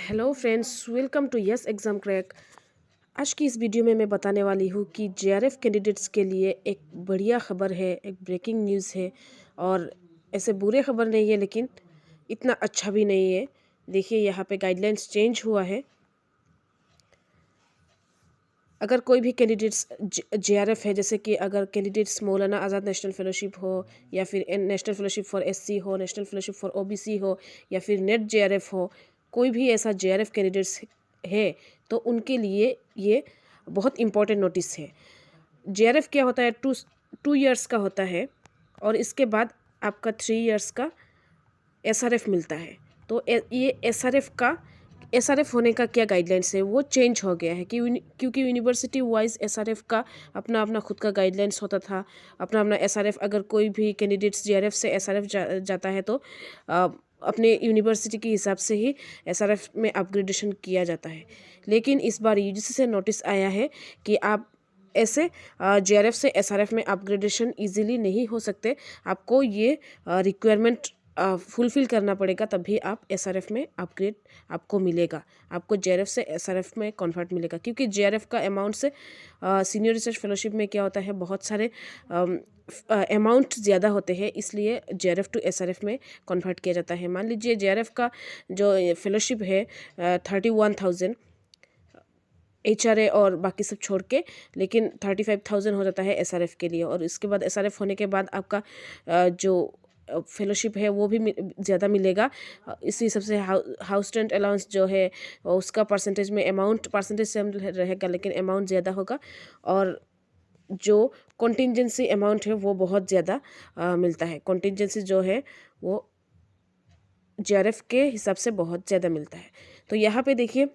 Hello friends, welcome to yes exam crack. आज की इस वीडियो में मैं बताने वाली हूँ कि जेआरएफ कैंडिडेट्स के लिए एक बढ़िया खबर है, एक ब्रेकिंग न्यूज़ है। और ऐसे बुरे खबर नहीं है, लेकिन इतना अच्छा भी नहीं है। देखिए, यहाँ पे गाइडलाइंस चेंज हुआ है। अगर कोई भी कैंडिडेट्स जेआरएफ है, जैसे कि अगर कैंडिडेट्स मौलाना आज़ाद नेशनल फेलोशिप हो, या फिर नेशनल फेलोशिप फॉर एससी हो, नेशनल फेलोशिप फॉर ओबीसी हो, या फिर नेट जेआरएफ हो, कोई भी ऐसा जेआरएफ कैंडिडेट्स है तो उनके लिए ये बहुत इम्पोर्टेंट नोटिस है। जेआरएफ क्या होता है? टू ईयर्स का होता है, और इसके बाद आपका 3 ईयर्स का एसआरएफ मिलता है। तो ये एसआरएफ होने का क्या गाइडलाइंस है, वो चेंज हो गया है क्योंकि यूनिवर्सिटी वाइज एसआरएफ का अपना अपना खुद का गाइडलाइंस होता था, अपना अपना एसआरएफ। अगर कोई भी कैंडिडेट्स जेआरएफ से एसआरएफ जाता है तो अपने यूनिवर्सिटी के हिसाब से ही एसआरएफ में अपग्रेडेशन किया जाता है। लेकिन इस बार यूजीसी से नोटिस आया है कि आप ऐसे जेआरएफ से एसआरएफ में अपग्रेडेशन इजीली नहीं हो सकते। आपको ये रिक्वायरमेंट फुलफ़िल करना पड़ेगा, तभी आप एसआरएफ में अपग्रेड आपको मिलेगा। आपको जेआरएफ से एसआरएफ में कन्वर्ट मिलेगा, क्योंकि जेआरएफ का अमाउंट से सीनियर रिसर्च फेलोशिप में क्या होता है, बहुत सारे अमाउंट ज़्यादा होते हैं, इसलिए जेआरएफ टू एसआरएफ में कन्वर्ट किया जाता है। मान लीजिए जेआरएफ का जो फेलोशिप है 31,000 एचआरए और बाकी सब छोड़ के, लेकिन 35,000 हो जाता है एसआरएफ के लिए। और इसके बाद एसआरएफ होने के बाद आपका जो फेलोशिप है वो भी ज़्यादा मिलेगा। इसी हिसाब से हाउस रेंट अलाउंस जो है उसका परसेंटेज में अमाउंट परसेंटेज सेम रहेगा, लेकिन अमाउंट ज़्यादा होगा। और जो कॉन्टिजेंसी अमाउंट है वो बहुत ज़्यादा मिलता है। कॉन्टिजेंसी जो है वो जेआरएफ के हिसाब से बहुत ज़्यादा मिलता है। तो यहाँ पे देखिए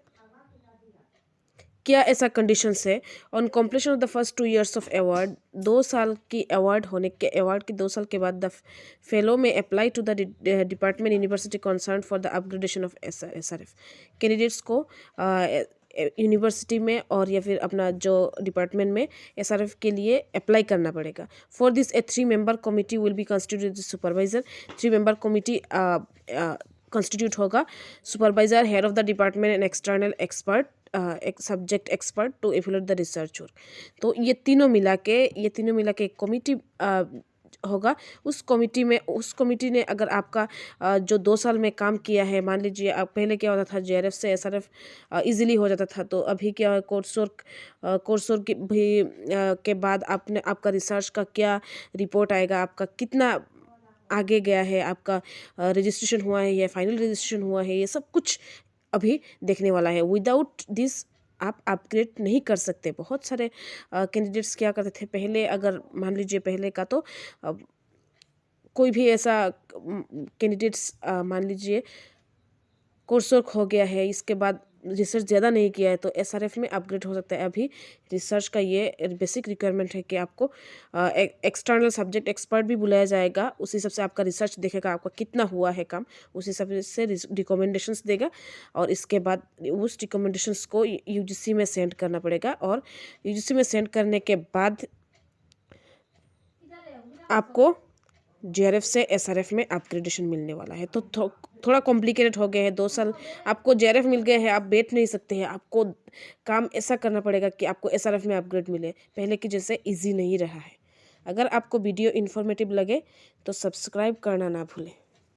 क्या ऐसा कंडीशंस है। On completion of the first 2 years of award, 2 साल की अवार्ड के 2 साल के बाद the fellow may apply to the department university concern for the upgradation of SRF. Candidates को यूनिवर्सिटी में और या फिर अपना जो डिपार्टमेंट में एसआरएफ के लिए अप्लाई करना पड़ेगा। For this a 3 member committee will be constituted supervisor. 3 member committee constitute होगा। Supervisor, head of the department and external expert, एक subject expert to evaluate the research work. तो ये तीनों मिला के एक कमिटी होगा। उस कमिटी ने अगर आपका जो 2 साल में काम किया है, मान लीजिए आप पहले क्या होता था जेआरएफ से एसआरएफ इजीली हो जाता था, तो अभी क्या है कोर्स वर्क की भी के बाद आपका रिसर्च का क्या रिपोर्ट आएगा, आपका कितना आगे गया है, आपका रजिस्ट्रेशन हुआ है या फाइनल रजिस्ट्रेशन हुआ है, ये सब कुछ अभी देखने वाला है। विदाउट दिस आप अपग्रेड नहीं कर सकते। बहुत सारे कैंडिडेट्स क्या करते थे पहले, अगर मान लीजिए पहले का तो कोई भी ऐसा कैंडिडेट्स मान लीजिए कोर्स वर्क हो गया है, इसके बाद रिसर्च ज़्यादा नहीं किया है, तो एसआरएफ में अपग्रेड हो सकता है। अभी रिसर्च का ये बेसिक रिक्वायरमेंट है कि आपको एक्सटर्नल सब्जेक्ट एक्सपर्ट भी बुलाया जाएगा। उस हिसाब से आपका रिसर्च देखेगा, आपका कितना हुआ है काम, उस हिसाब से रिकमेंडेशंस देगा। और इसके बाद उस रिकमेंडेशंस को यूजीसी में सेंड करना पड़ेगा, और यूजीसी में सेंड करने के बाद आपको जेआरएफ से एसआरएफ में अपग्रेडेशन मिलने वाला है। तो थोड़ा कॉम्प्लिकेटेड हो गया है। 2 साल आपको जेआरएफ मिल गए हैं, आप बैठ नहीं सकते हैं। आपको काम ऐसा करना पड़ेगा कि आपको एसआरएफ में अपग्रेड मिले। पहले की जैसे इजी नहीं रहा है। अगर आपको वीडियो इन्फॉर्मेटिव लगे तो सब्सक्राइब करना ना भूलें।